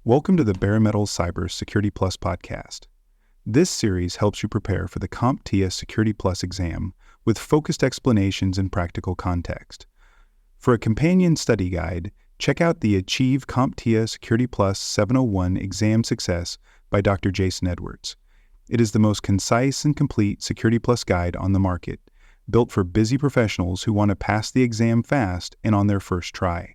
Welcome to the Bare Metal Cyber Security Plus podcast. This series helps you prepare for the CompTIA Security Plus exam with focused explanations and practical context. For a companion study guide, check out the Achieve CompTIA Security Plus 701 Exam Success by Dr. Jason Edwards. It is the most concise and complete Security Plus guide on the market, built for busy professionals who want to pass the exam fast and on their first try.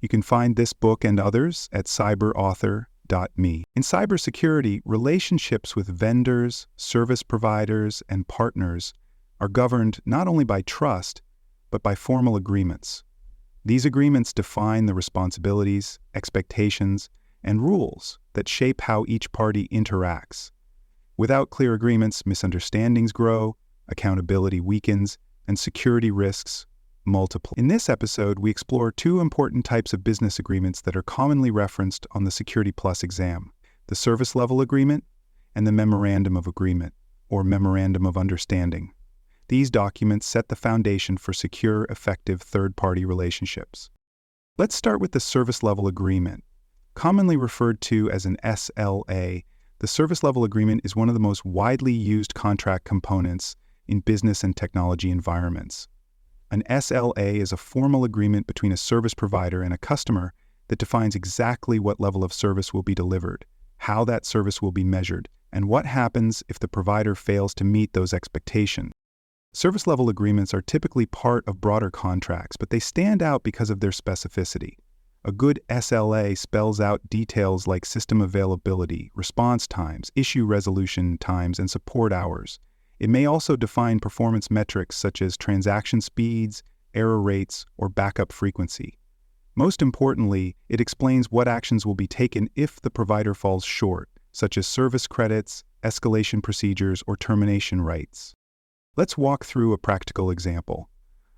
You can find this book and others at cyberauthor.me. In cybersecurity, relationships with vendors, service providers, and partners are governed not only by trust, but by formal agreements. These agreements define the responsibilities, expectations, and rules that shape how each party interacts. Without clear agreements, misunderstandings grow, accountability weakens, and security risks multiple. In this episode, we explore two important types of business agreements that are commonly referenced on the Security Plus exam: the Service Level Agreement and the Memorandum of Agreement, or Memorandum of Understanding. These documents set the foundation for secure, effective third-party relationships. Let's start with the Service Level Agreement. Commonly referred to as an SLA, the Service Level Agreement is one of the most widely used contract components in business and technology environments. An SLA is a formal agreement between a service provider and a customer that defines exactly what level of service will be delivered, how that service will be measured, and what happens if the provider fails to meet those expectations. Service level agreements are typically part of broader contracts, but they stand out because of their specificity. A good SLA spells out details like system availability, response times, issue resolution times, and support hours. It may also define performance metrics such as transaction speeds, error rates, or backup frequency. Most importantly, it explains what actions will be taken if the provider falls short, such as service credits, escalation procedures, or termination rights. Let's walk through a practical example.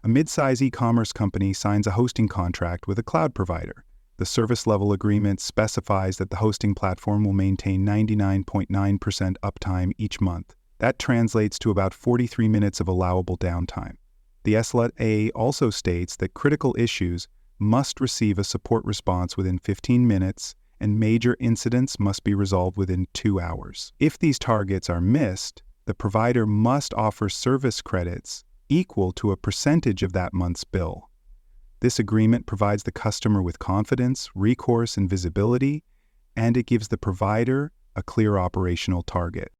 A mid-size e-commerce company signs a hosting contract with a cloud provider. The service level agreement specifies that the hosting platform will maintain 99.9% uptime each month. That translates to about 43 minutes of allowable downtime. The SLA also states that critical issues must receive a support response within 15 minutes and major incidents must be resolved within 2 hours. If these targets are missed, the provider must offer service credits equal to a percentage of that month's bill. This agreement provides the customer with confidence, recourse, and visibility, and it gives the provider a clear operational target.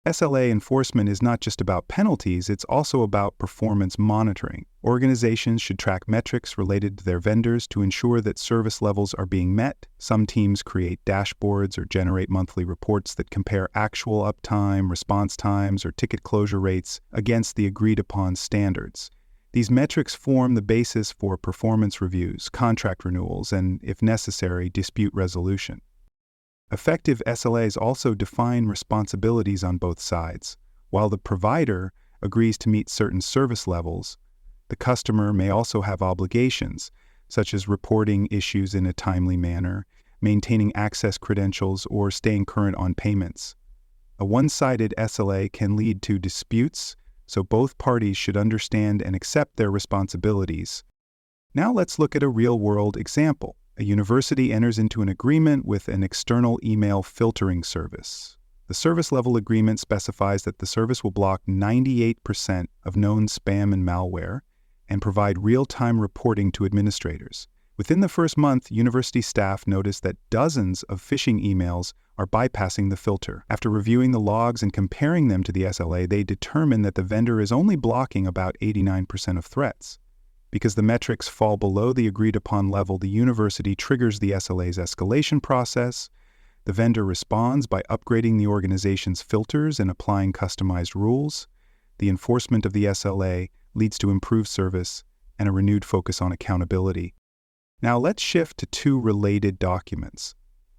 SLA enforcement is not just about penalties, it's also about performance monitoring. Organizations should track metrics related to their vendors to ensure that service levels are being met. Some teams create dashboards or generate monthly reports that compare actual uptime, response times, or ticket closure rates against the agreed-upon standards. These metrics form the basis for performance reviews, contract renewals, and, if necessary, dispute resolution. Effective SLAs also define responsibilities on both sides. While the provider agrees to meet certain service levels, the customer may also have obligations, such as reporting issues in a timely manner, maintaining access credentials, or staying current on payments. A one-sided SLA can lead to disputes, so both parties should understand and accept their responsibilities. Now let's look at a real-world example. A university enters into an agreement with an external email filtering service. The service level agreement specifies that the service will block 98% of known spam and malware and provide real-time reporting to administrators. Within the first month, university staff noticed that dozens of phishing emails are bypassing the filter. After reviewing the logs and comparing them to the SLA, they determined that the vendor is only blocking about 89% of threats. Because the metrics fall below the agreed-upon level, the university triggers the SLA's escalation process. The vendor responds by upgrading the organization's filters and applying customized rules. The enforcement of the SLA leads to improved service and a renewed focus on accountability. Now let's shift to two related documents: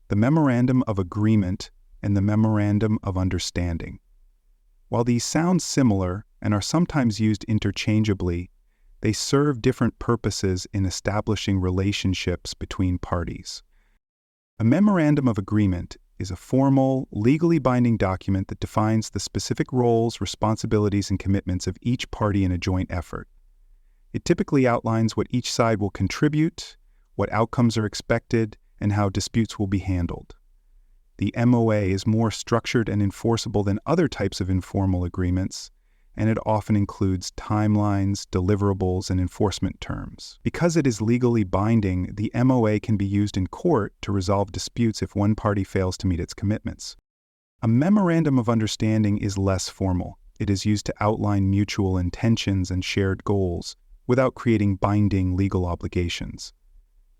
the Memorandum of Agreement and the Memorandum of Understanding. While these sound similar and are sometimes used interchangeably, they serve different purposes in establishing relationships between parties. A Memorandum of Agreement is a formal, legally binding document that defines the specific roles, responsibilities, and commitments of each party in a joint effort. It typically outlines what each side will contribute, what outcomes are expected, and how disputes will be handled. The MOA is more structured and enforceable than other types of informal agreements, and it often includes timelines, deliverables, and enforcement terms. Because it is legally binding, the MOA can be used in court to resolve disputes if one party fails to meet its commitments. A memorandum of understanding is less formal. It is used to outline mutual intentions and shared goals without creating binding legal obligations.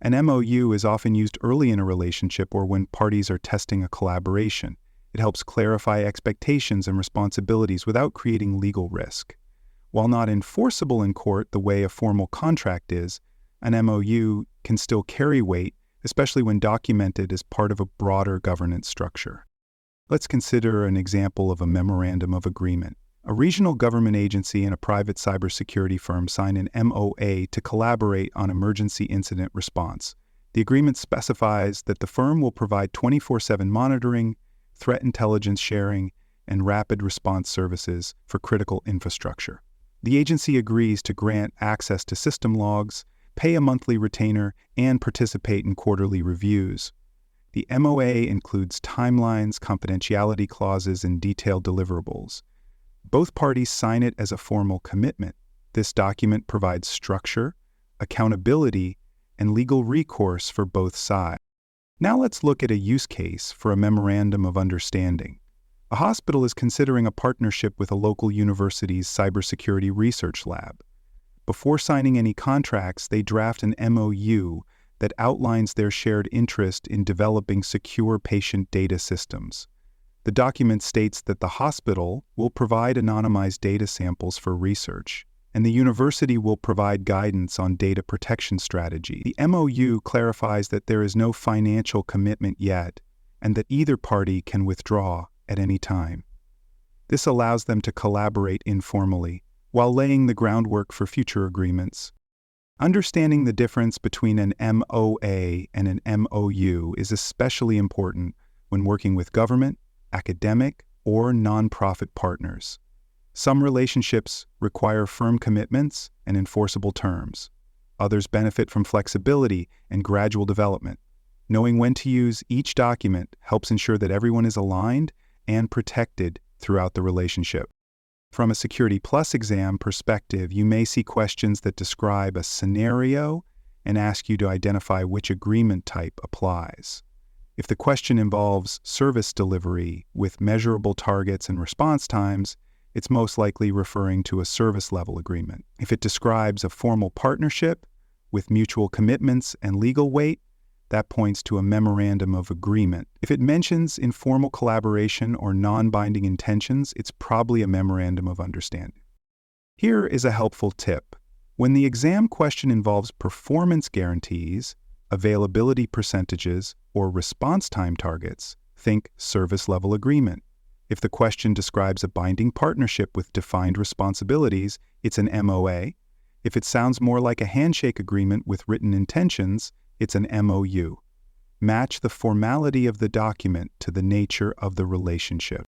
An MOU is often used early in a relationship or when parties are testing a collaboration. It helps clarify expectations and responsibilities without creating legal risk. While not enforceable in court the way a formal contract is, an MOU can still carry weight, especially when documented as part of a broader governance structure. Let's consider an example of a memorandum of agreement. A regional government agency and a private cybersecurity firm sign an MOA to collaborate on emergency incident response. The agreement specifies that the firm will provide 24/7 monitoring, threat intelligence sharing, and rapid response services for critical infrastructure. The agency agrees to grant access to system logs, pay a monthly retainer, and participate in quarterly reviews. The MOA includes timelines, confidentiality clauses, and detailed deliverables. Both parties sign it as a formal commitment. This document provides structure, accountability, and legal recourse for both sides. Now let's look at a use case for a memorandum of understanding. A hospital is considering a partnership with a local university's cybersecurity research lab. Before signing any contracts, they draft an MOU that outlines their shared interest in developing secure patient data systems. The document states that the hospital will provide anonymized data samples for research, and the university will provide guidance on data protection strategy. The MOU clarifies that there is no financial commitment yet, and that either party can withdraw at any time. This allows them to collaborate informally, while laying the groundwork for future agreements. Understanding the difference between an MOA and an MOU is especially important when working with government, academic, or nonprofit partners. Some relationships require firm commitments and enforceable terms. Others benefit from flexibility and gradual development. Knowing when to use each document helps ensure that everyone is aligned and protected throughout the relationship. From a Security Plus exam perspective, you may see questions that describe a scenario and ask you to identify which agreement type applies. If the question involves service delivery with measurable targets and response times, it's most likely referring to a service-level agreement. If it describes a formal partnership with mutual commitments and legal weight, that points to a memorandum of agreement. If it mentions informal collaboration or non-binding intentions, it's probably a memorandum of understanding. Here is a helpful tip. When the exam question involves performance guarantees, availability percentages, or response time targets, think service-level agreement. If the question describes a binding partnership with defined responsibilities, it's an MOA. If it sounds more like a handshake agreement with written intentions, it's an MOU. Match the formality of the document to the nature of the relationship.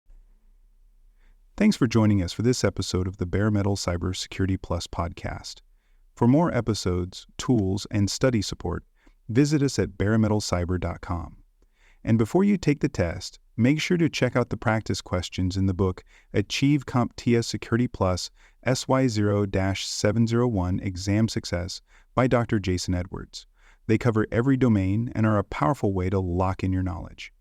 Thanks for joining us for this episode of the Bare Metal Cybersecurity Plus podcast. For more episodes, tools, and study support, visit us at baremetalcyber.com. And before you take the test, make sure to check out the practice questions in the book Achieve CompTIA Security Plus SY0-701 Exam Success by Dr. Jason Edwards. They cover every domain and are a powerful way to lock in your knowledge.